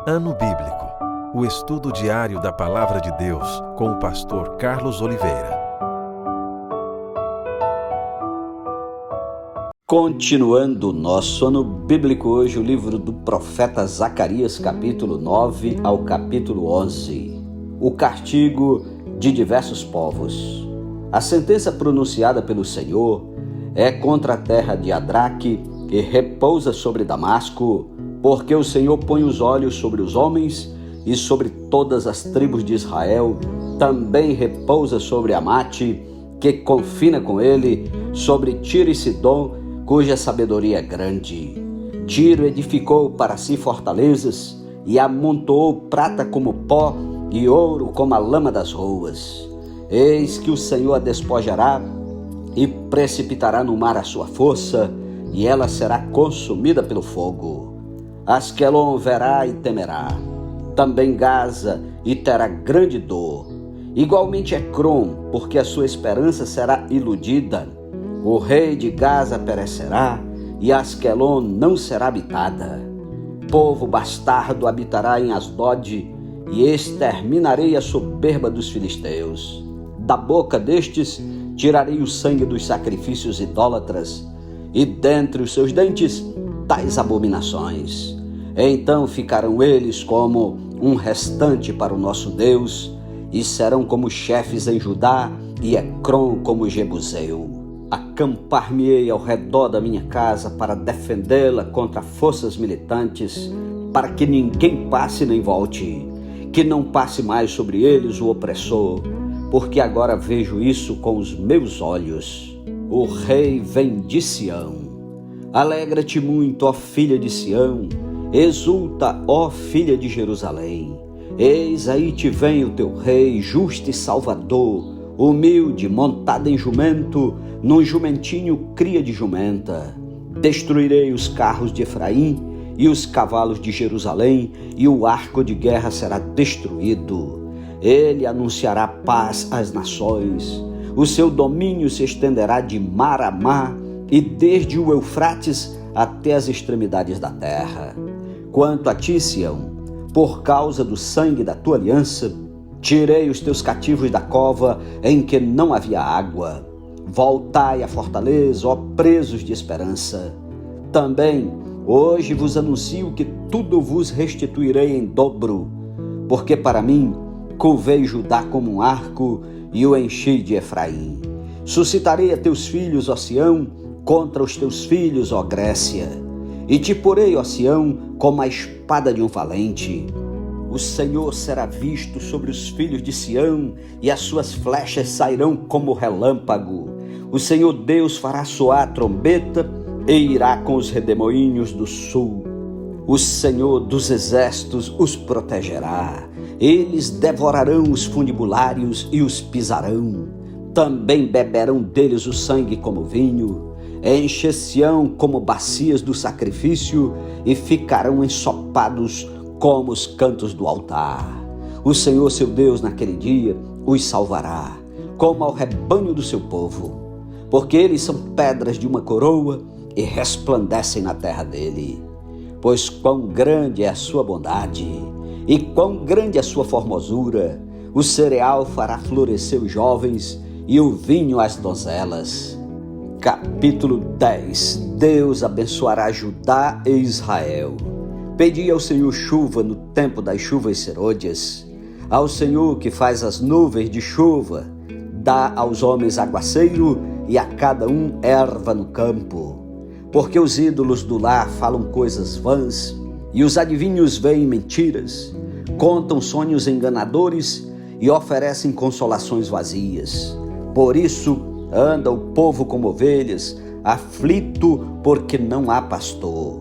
Ano Bíblico, o estudo diário da Palavra de Deus com o pastor Carlos Oliveira. Continuando o nosso ano bíblico hoje, o livro do profeta Zacarias, capítulo 9 ao capítulo 11. O castigo de diversos povos. A sentença pronunciada pelo Senhor é contra a terra de Adraque, que repousa sobre Damasco, porque o Senhor põe os olhos sobre os homens e sobre todas as tribos de Israel. Também repousa sobre Amate, que confina com ele, sobre Tiro e Sidom, cuja sabedoria é grande. Tiro edificou para si fortalezas e amontoou prata como pó e ouro como a lama das ruas. Eis que o Senhor a despojará e precipitará no mar a sua força, e ela será consumida pelo fogo. Asquelon verá e temerá, também Gaza, e terá grande dor. Igualmente Ecrom, porque a sua esperança será iludida. O rei de Gaza perecerá, e Asquelon não será habitada. Povo bastardo habitará em Asdod, e exterminarei a soberba dos filisteus. Da boca destes tirarei o sangue dos sacrifícios idólatras, e dentre os seus dentes tais abominações. Então ficarão eles como um restante para o nosso Deus, e serão como chefes em Judá, e Ecrom como Jebuseu. Acampar-me-ei ao redor da minha casa para defendê-la contra forças militantes, para que ninguém passe nem volte, que não passe mais sobre eles o opressor, porque agora vejo isso com os meus olhos. O rei vem de Sião. Alegra-te muito, ó filha de Sião, exulta, ó filha de Jerusalém. Eis aí te vem o teu rei, justo e salvador, humilde, montado em jumento, num jumentinho cria de jumenta. Destruirei os carros de Efraim e os cavalos de Jerusalém, e o arco de guerra será destruído. Ele anunciará paz às nações. O seu domínio se estenderá de mar a mar, e desde o Eufrates até as extremidades da terra. Quanto a ti, Sião, por causa do sangue da tua aliança, tirei os teus cativos da cova em que não havia água. Voltai à fortaleza, ó presos de esperança. Também hoje vos anuncio que tudo vos restituirei em dobro, porque para mim covei Judá como um arco e o enchi de Efraim. Suscitarei a teus filhos, ó Sião, contra os teus filhos, ó Grécia, e te porei, ó Sião, como a espada de um valente. O Senhor será visto sobre os filhos de Sião, e as suas flechas sairão como relâmpago. O Senhor Deus fará soar a trombeta e irá com os redemoinhos do sul. O Senhor dos exércitos os protegerá. Eles devorarão os fundibulários e os pisarão. Também beberão deles o sangue como vinho. Encher-se-ão como bacias do sacrifício e ficarão ensopados como os cantos do altar. O Senhor, seu Deus, naquele dia os salvará, como ao rebanho do seu povo, porque eles são pedras de uma coroa e resplandecem na terra dele. Pois quão grande é a sua bondade e quão grande é a sua formosura. O cereal fará florescer os jovens e o vinho as donzelas. Capítulo 10. Deus abençoará Judá e Israel. Pedi ao Senhor chuva no tempo das chuvas serôdias, ao Senhor que faz as nuvens de chuva, dá aos homens aguaceiro e a cada um erva no campo. Porque os ídolos do lar falam coisas vãs, e os adivinhos veem mentiras, contam sonhos enganadores e oferecem consolações vazias. Por isso anda o povo como ovelhas, aflito porque não há pastor.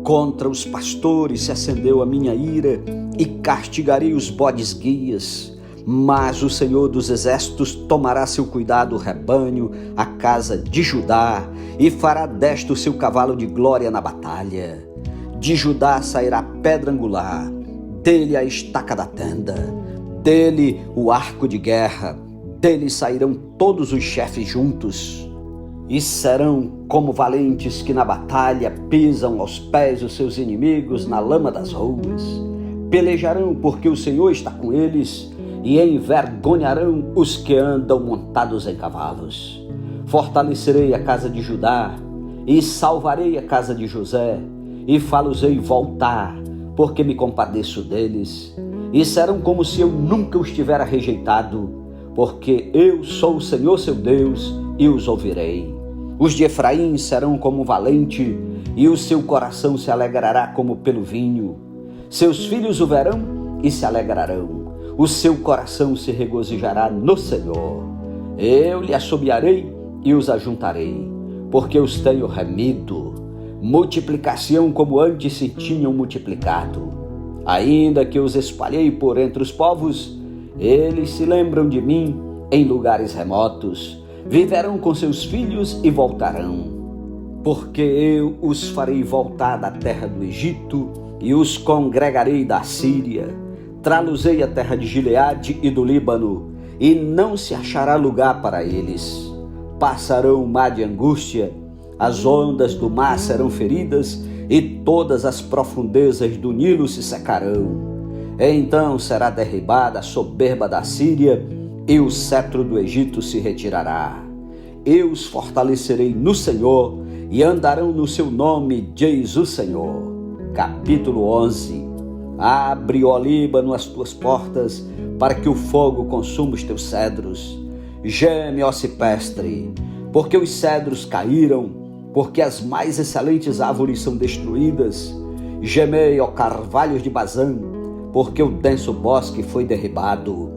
Contra os pastores se acendeu a minha ira, e castigarei os bodes guias. Mas o Senhor dos exércitos tomará seu cuidado o rebanho, a casa de Judá, e fará desta o seu cavalo de glória na batalha. De Judá sairá pedra angular, dele a estaca da tenda, dele o arco de guerra, dele sairão todos os chefes juntos. E serão como valentes que na batalha pisam aos pés os seus inimigos na lama das ruas. Pelejarão porque o Senhor está com eles e envergonharão os que andam montados em cavalos. Fortalecerei a casa de Judá e salvarei a casa de José e fá-los-ei voltar, porque me compadeço deles. E serão como se eu nunca os tivera rejeitado, porque eu sou o Senhor seu Deus e os ouvirei. Os de Efraim serão como o valente, e o seu coração se alegrará como pelo vinho. Seus filhos o verão e se alegrarão. O seu coração se regozijará no Senhor. Eu lhe assobiarei e os ajuntarei, porque os tenho remido. Multiplicação como antes se tinham multiplicado. Ainda que os espalhei por entre os povos, eles se lembram de mim em lugares remotos. Viverão com seus filhos e voltarão. Porque eu os farei voltar da terra do Egito e os congregarei da Síria. Trá-los-ei à terra de Gileade e do Líbano, e não se achará lugar para eles. Passarão o mar de angústia, as ondas do mar serão feridas, e todas as profundezas do Nilo se secarão. Então será derribada a soberba da Síria, e o cetro do Egito se retirará. Eu os fortalecerei no Senhor, e andarão no seu nome, diz o Senhor. Capítulo 11. Abre, ó Líbano, as tuas portas, para que o fogo consuma os teus cedros. Geme, ó cipestre, porque os cedros caíram, porque as mais excelentes árvores são destruídas. Gemei, ó carvalhos de Bazã, porque o denso bosque foi derribado.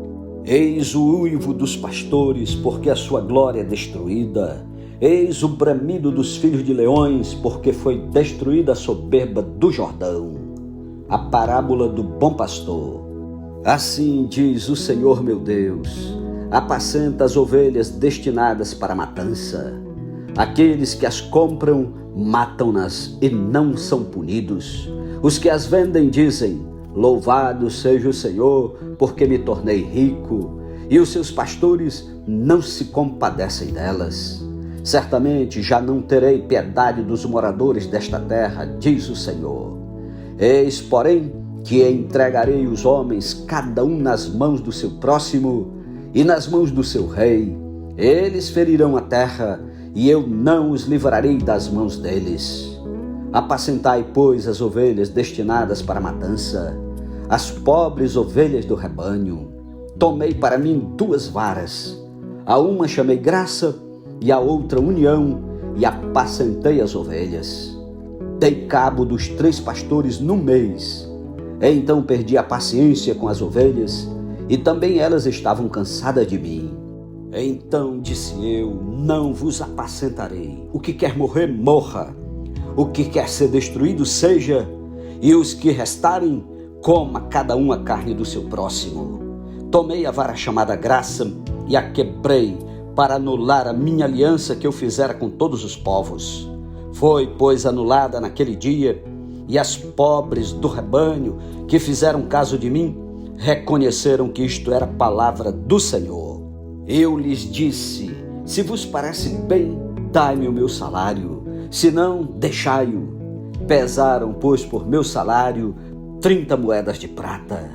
Eis o uivo dos pastores, porque a sua glória é destruída. Eis o bramido dos filhos de leões, porque foi destruída a soberba do Jordão. A parábola do bom pastor. Assim diz o Senhor meu Deus: apacenta as ovelhas destinadas para a matança. Aqueles que as compram, matam-nas e não são punidos. Os que as vendem dizem: louvado seja o Senhor, porque me tornei rico. E os seus pastores não se compadecem delas. Certamente já não terei piedade dos moradores desta terra, diz o Senhor. Eis, porém, que entregarei os homens, cada um nas mãos do seu próximo e nas mãos do seu rei. Eles ferirão a terra, e eu não os livrarei das mãos deles. Apacentai, pois, as ovelhas destinadas para a matança, as pobres ovelhas do rebanho. Tomei para mim 2 varas, a uma chamei graça e a outra união, e apacentei as ovelhas. Dei cabo dos 3 pastores num mês. Então perdi a paciência com as ovelhas, e também elas estavam cansadas de mim. Então disse eu: não vos apacentarei. O que quer morrer, morra. O que quer ser destruído, seja. E os que restarem, coma cada um a carne do seu próximo. Tomei a vara chamada graça e a quebrei, para anular a minha aliança que eu fizera com todos os povos. Foi, pois, anulada naquele dia, e as pobres do rebanho que fizeram caso de mim reconheceram que isto era palavra do Senhor. Eu lhes disse: se vos parece bem, dai-me o meu salário, se não, deixai-o. Pesaram, pois, por meu salário 30 moedas de prata.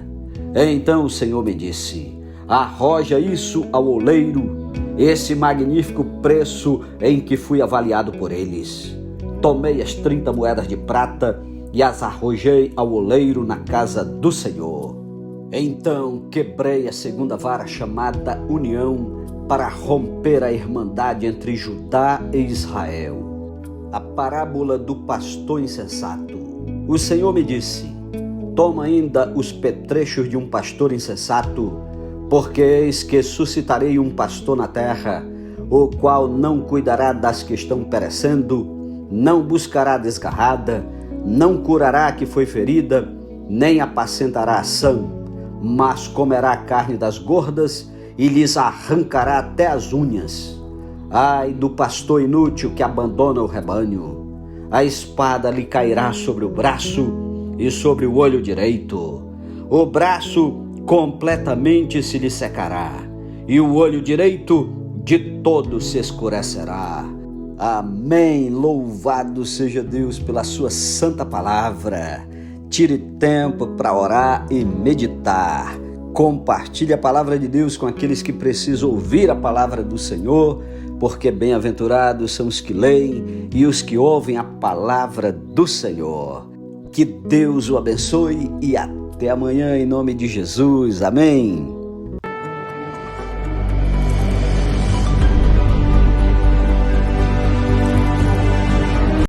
Então o Senhor me disse: arroja isso ao oleiro, esse magnífico preço em que fui avaliado por eles. Tomei as 30 moedas de prata e as arrojei ao oleiro na casa do Senhor. Então quebrei a 2ª vara chamada união, para romper a irmandade entre Judá e Israel. A parábola do pastor insensato. O Senhor me disse: toma ainda os petrechos de um pastor insensato, porque eis que suscitarei um pastor na terra, o qual não cuidará das que estão perecendo, não buscará a desgarrada, não curará a que foi ferida, nem apacentará a sã, mas comerá a carne das gordas e lhes arrancará até as unhas. Ai do pastor inútil que abandona o rebanho! A espada lhe cairá sobre o braço e sobre o olho direito. O braço completamente se lhe secará, e o olho direito de todo se escurecerá. Amém. Louvado seja Deus pela sua santa palavra. Tire tempo para orar e meditar. Compartilhe a palavra de Deus com aqueles que precisam ouvir a palavra do Senhor, porque bem-aventurados são os que leem e os que ouvem a palavra do Senhor. Que Deus o abençoe e até amanhã em nome de Jesus. Amém.